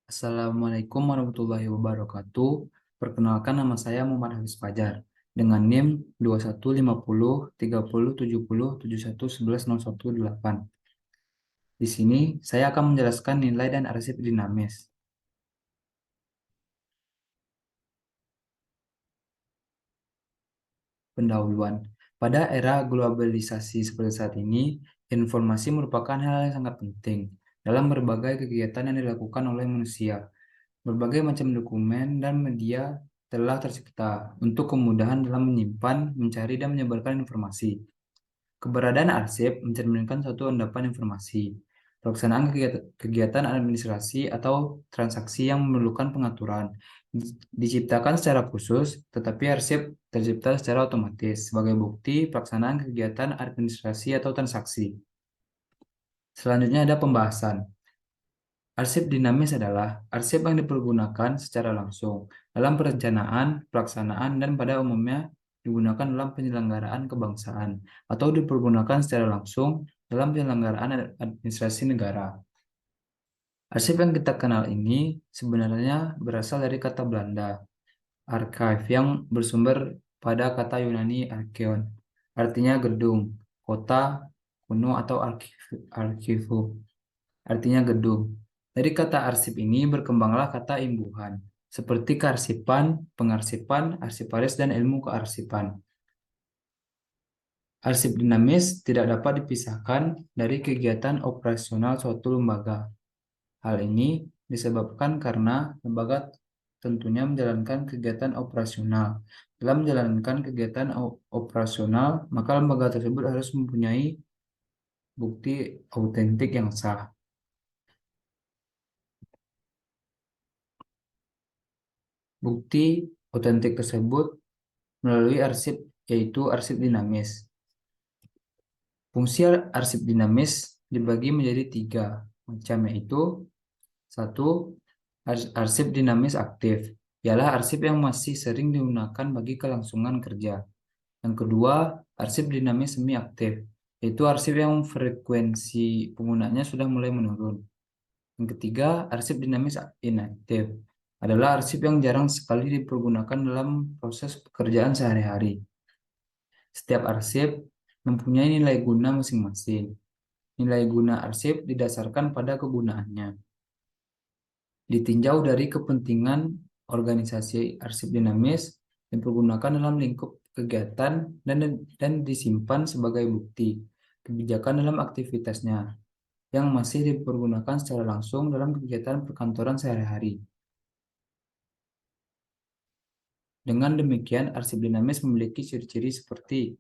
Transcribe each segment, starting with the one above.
Assalamualaikum warahmatullahi wabarakatuh. Perkenalkan, nama saya Muhammad Hafiz Fajar dengan NIM 2150307071110118. Di sini saya akan menjelaskan nilai dan arsip dinamis. Pendahuluan. Pada era globalisasi seperti saat ini, informasi merupakan hal yang sangat penting dalam berbagai kegiatan yang dilakukan oleh manusia. Berbagai macam dokumen dan media telah tercipta untuk kemudahan dalam menyimpan, mencari, dan menyebarkan informasi. Keberadaan arsip mencerminkan suatu endapan informasi. Pelaksanaan kegiatan administrasi atau transaksi yang memerlukan pengaturan diciptakan secara khusus, tetapi arsip tercipta secara otomatis sebagai bukti pelaksanaan kegiatan administrasi atau transaksi. Selanjutnya ada pembahasan. Arsip dinamis adalah arsip yang dipergunakan secara langsung dalam perencanaan, pelaksanaan, dan pada umumnya digunakan dalam penyelenggaraan kebangsaan atau dipergunakan secara langsung dalam penyelenggaraan administrasi negara. Arsip yang kita kenal ini sebenarnya berasal dari kata Belanda, archive, yang bersumber pada kata Yunani archeon, artinya gedung, kota, kuno, atau archivo, artinya gedung. Dari kata arsip ini berkembanglah kata imbuhan, seperti kearsipan, pengarsipan, arsiparis, dan ilmu kearsipan. Arsip dinamis tidak dapat dipisahkan dari kegiatan operasional suatu lembaga. Hal ini disebabkan karena lembaga tentunya menjalankan kegiatan operasional. Dalam menjalankan kegiatan operasional, maka lembaga tersebut harus mempunyai bukti autentik yang sah. Bukti otentik tersebut melalui arsip, yaitu arsip dinamis. Fungsi arsip dinamis dibagi menjadi tiga macam, yaitu satu, arsip dinamis aktif, ialah arsip yang masih sering digunakan bagi kelangsungan kerja. Yang kedua, arsip dinamis semi aktif, yaitu arsip yang frekuensi penggunanya sudah mulai menurun. Yang ketiga, arsip dinamis inaktif, adalah arsip yang jarang sekali dipergunakan dalam proses pekerjaan sehari-hari. Setiap arsip mempunyai nilai guna masing-masing. Nilai guna arsip didasarkan pada kegunaannya. Ditinjau dari kepentingan organisasi, arsip dinamis dipergunakan dalam lingkup kegiatan dan disimpan sebagai bukti kebijakan dalam aktivitasnya yang masih dipergunakan secara langsung dalam kegiatan perkantoran sehari-hari. Dengan demikian, arsip dinamis memiliki ciri-ciri seperti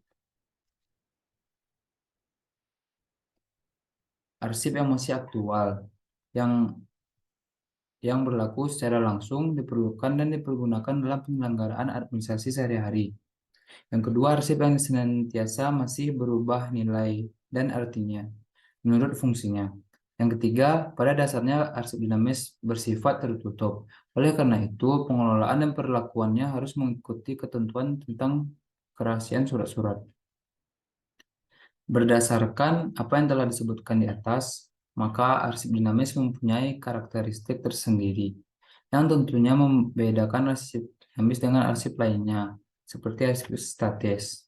arsip yang masih aktual, yang berlaku secara langsung, diperlukan dan dipergunakan dalam penyelenggaraan administrasi sehari-hari. Yang kedua, arsip yang senantiasa masih berubah nilai dan artinya menurut fungsinya. Yang ketiga, pada dasarnya arsip dinamis bersifat tertutup. Oleh karena itu, pengelolaan dan perlakuannya harus mengikuti ketentuan tentang kerahasiaan surat-surat. Berdasarkan apa yang telah disebutkan di atas, maka arsip dinamis mempunyai karakteristik tersendiri yang tentunya membedakan arsip dinamis dengan arsip lainnya, seperti arsip statis.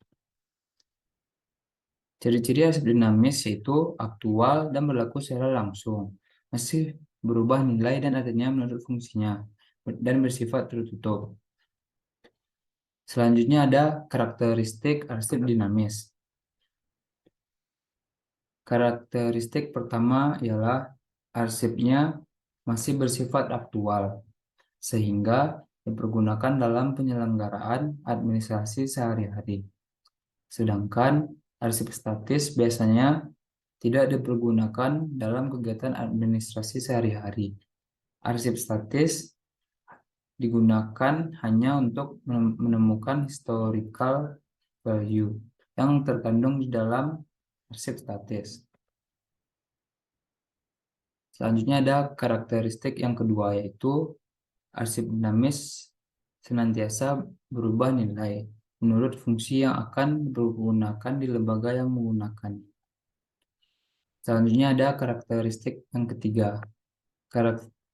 Ciri-ciri arsip dinamis yaitu aktual dan berlaku secara langsung, masih berubah nilai dan artinya menurut fungsinya, dan bersifat tertutup. Selanjutnya ada karakteristik arsip dinamis. Karakteristik pertama ialah arsipnya masih bersifat aktual, sehingga dipergunakan dalam penyelenggaraan administrasi sehari-hari. Sedangkan arsip statis biasanya tidak dipergunakan dalam kegiatan administrasi sehari-hari. Arsip statis digunakan hanya untuk menemukan historical value yang terkandung di dalam arsip statis. Selanjutnya ada karakteristik yang kedua, yaitu arsip dinamis senantiasa berubah nilai menurut fungsi yang akan digunakan di lembaga yang menggunakan. Selanjutnya ada karakteristik yang ketiga.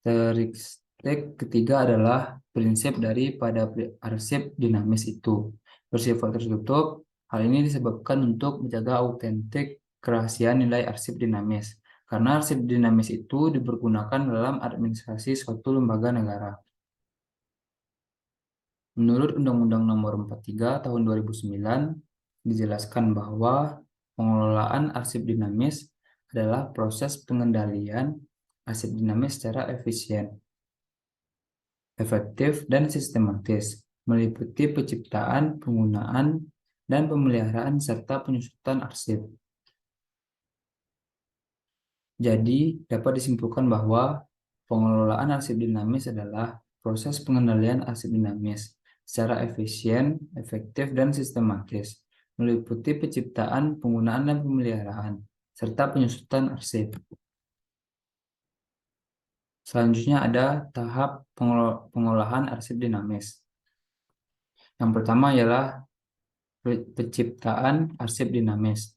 Karakteristik ketiga adalah prinsip daripada arsip dinamis itu bersifat tertutup. Hal ini disebabkan untuk menjaga autentik kerahasiaan nilai arsip dinamis. Karena arsip dinamis itu dipergunakan dalam administrasi suatu lembaga negara. Menurut Undang-Undang Nomor 43 Tahun 2009, dijelaskan bahwa pengelolaan arsip dinamis adalah proses pengendalian arsip dinamis secara efisien, efektif, dan sistematis, meliputi penciptaan, penggunaan, dan pemeliharaan serta penyusutan arsip. Jadi, dapat disimpulkan bahwa pengelolaan arsip dinamis adalah proses pengendalian arsip dinamis secara efisien, efektif, dan sistematis, meliputi penciptaan, penggunaan, dan pemeliharaan, serta penyusutan arsip. Selanjutnya ada tahap pengolahan arsip dinamis. Yang pertama ialah penciptaan arsip dinamis.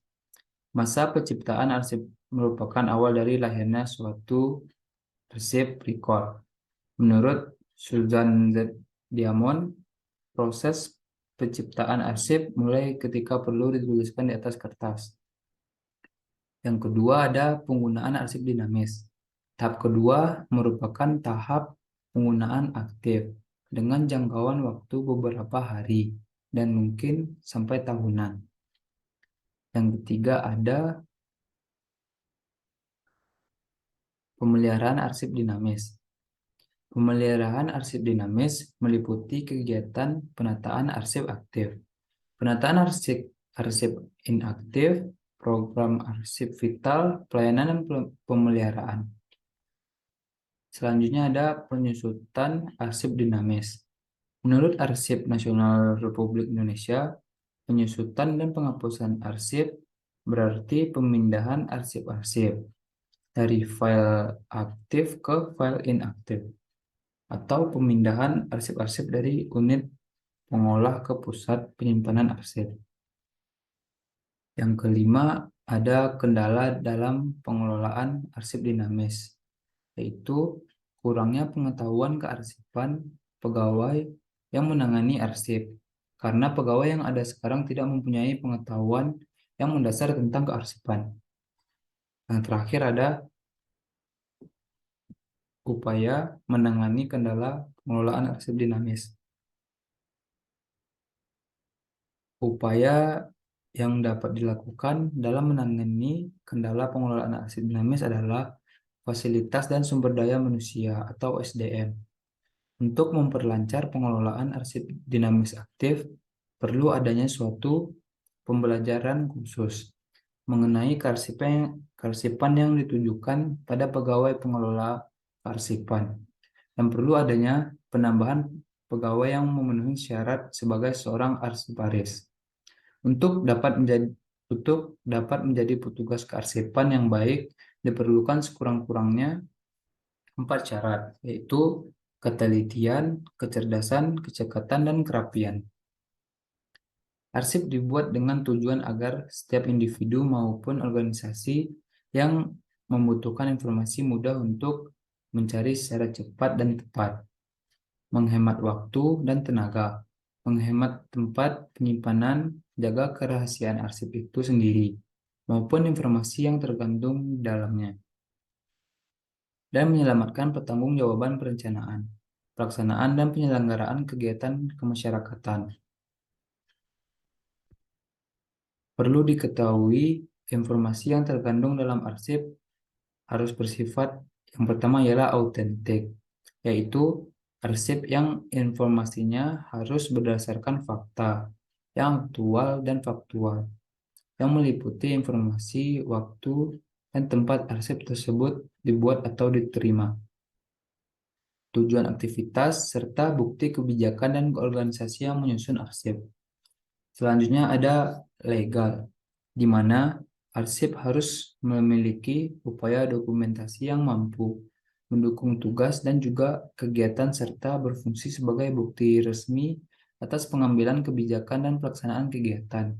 Masa penciptaan arsip merupakan awal dari lahirnya suatu arsip record. Menurut Susan Z. Diamond, proses penciptaan arsip mulai ketika perlu dituliskan di atas kertas. Yang kedua ada penggunaan arsip dinamis. Tahap kedua merupakan tahap penggunaan aktif dengan jangkauan waktu beberapa hari dan mungkin sampai tahunan. Yang ketiga ada pemeliharaan arsip dinamis. Pemeliharaan arsip dinamis meliputi kegiatan penataan arsip aktif, penataan arsip inaktif, program arsip vital, pelayanan dan pemeliharaan. Selanjutnya ada penyusutan arsip dinamis. Menurut Arsip Nasional Republik Indonesia, penyusutan dan penghapusan arsip berarti pemindahan arsip-arsip dari file aktif ke file inaktif, atau pemindahan arsip-arsip dari unit pengolah ke pusat penyimpanan arsip. Yang kelima, ada kendala dalam pengelolaan arsip dinamis, yaitu kurangnya pengetahuan kearsipan pegawai yang menangani arsip, karena pegawai yang ada sekarang tidak mempunyai pengetahuan yang mendasar tentang kearsipan. Yang terakhir ada upaya menangani kendala pengelolaan arsip dinamis. Upaya yang dapat dilakukan dalam menangani kendala pengelolaan arsip dinamis adalah fasilitas dan sumber daya manusia atau SDM. Untuk memperlancar pengelolaan arsip dinamis aktif, perlu adanya suatu pembelajaran khusus mengenai kearsipan yang ditujukan pada pegawai pengelola kearsipan. Dan perlu adanya penambahan pegawai yang memenuhi syarat sebagai seorang arsiparis. Untuk dapat menjadi petugas kearsipan yang baik, diperlukan sekurang-kurangnya 4 syarat, yaitu ketelitian, kecerdasan, kecekatan, dan kerapian. Arsip dibuat dengan tujuan agar setiap individu maupun organisasi yang membutuhkan informasi mudah untuk mencari secara cepat dan tepat, menghemat waktu dan tenaga, menghemat tempat penyimpanan, jaga kerahasiaan arsip itu sendiri, maupun informasi yang tergantung di dalamnya, dan menyelamatkan pertanggungjawaban perencanaan, pelaksanaan, dan penyelenggaraan kegiatan kemasyarakatan. Perlu diketahui, informasi yang terkandung dalam arsip harus bersifat yang pertama ialah autentik, yaitu arsip yang informasinya harus berdasarkan fakta yang aktual dan faktual, yang meliputi informasi, waktu, dan tempat arsip tersebut dibuat atau diterima, tujuan aktivitas, serta bukti kebijakan dan organisasi yang menyusun arsip. Selanjutnya ada legal, di mana arsip harus memiliki upaya dokumentasi yang mampu mendukung tugas dan juga kegiatan serta berfungsi sebagai bukti resmi atas pengambilan kebijakan dan pelaksanaan kegiatan.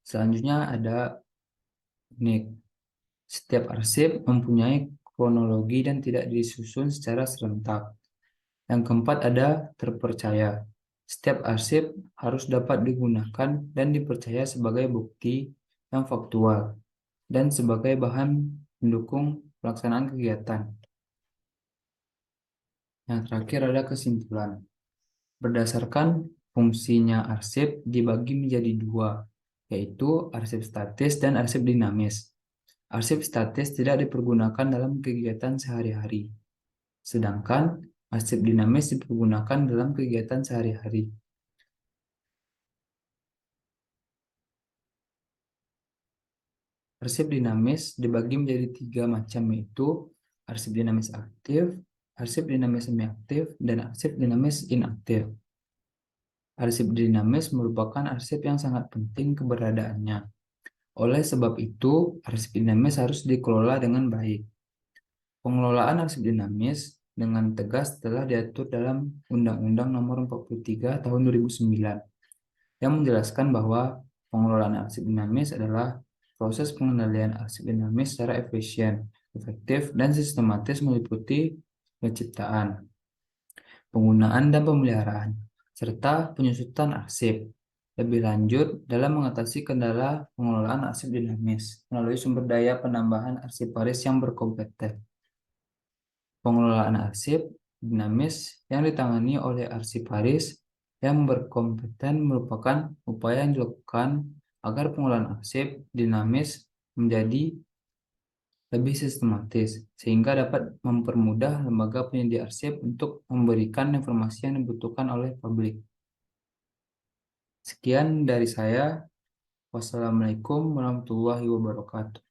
Selanjutnya ada unik. Setiap arsip mempunyai kronologi dan tidak disusun secara serentak. Yang keempat ada terpercaya. Setiap arsip harus dapat digunakan dan dipercaya sebagai bukti yang faktual dan sebagai bahan mendukung pelaksanaan kegiatan. Yang terakhir ada kesimpulan. Berdasarkan fungsinya arsip dibagi menjadi dua, yaitu arsip statis dan arsip dinamis. Arsip statis tidak dipergunakan dalam kegiatan sehari-hari, sedangkan arsip dinamis dipergunakan dalam kegiatan sehari-hari. Arsip dinamis dibagi menjadi tiga macam, yaitu arsip dinamis aktif, arsip dinamis semi-aktif, dan arsip dinamis inaktif. Arsip dinamis merupakan arsip yang sangat penting keberadaannya. Oleh sebab itu, arsip dinamis harus dikelola dengan baik. Pengelolaan arsip dinamis dengan tegas telah diatur dalam Undang-Undang Nomor 43 Tahun 2009 yang menjelaskan bahwa pengelolaan arsip dinamis adalah proses pengendalian arsip dinamis secara efisien, efektif, dan sistematis meliputi penciptaan, penggunaan dan pemeliharaan, serta penyusutan arsip. Lebih lanjut, dalam mengatasi kendala pengelolaan arsip dinamis melalui sumber daya penambahan arsiparis yang berkompeten. Pengelolaan arsip dinamis yang ditangani oleh arsiparis yang berkompeten merupakan upaya yang dilakukan agar pengelolaan arsip dinamis menjadi lebih sistematis, sehingga dapat mempermudah lembaga penyedia arsip untuk memberikan informasi yang dibutuhkan oleh publik. Sekian dari saya. Wassalamualaikum warahmatullahi wabarakatuh.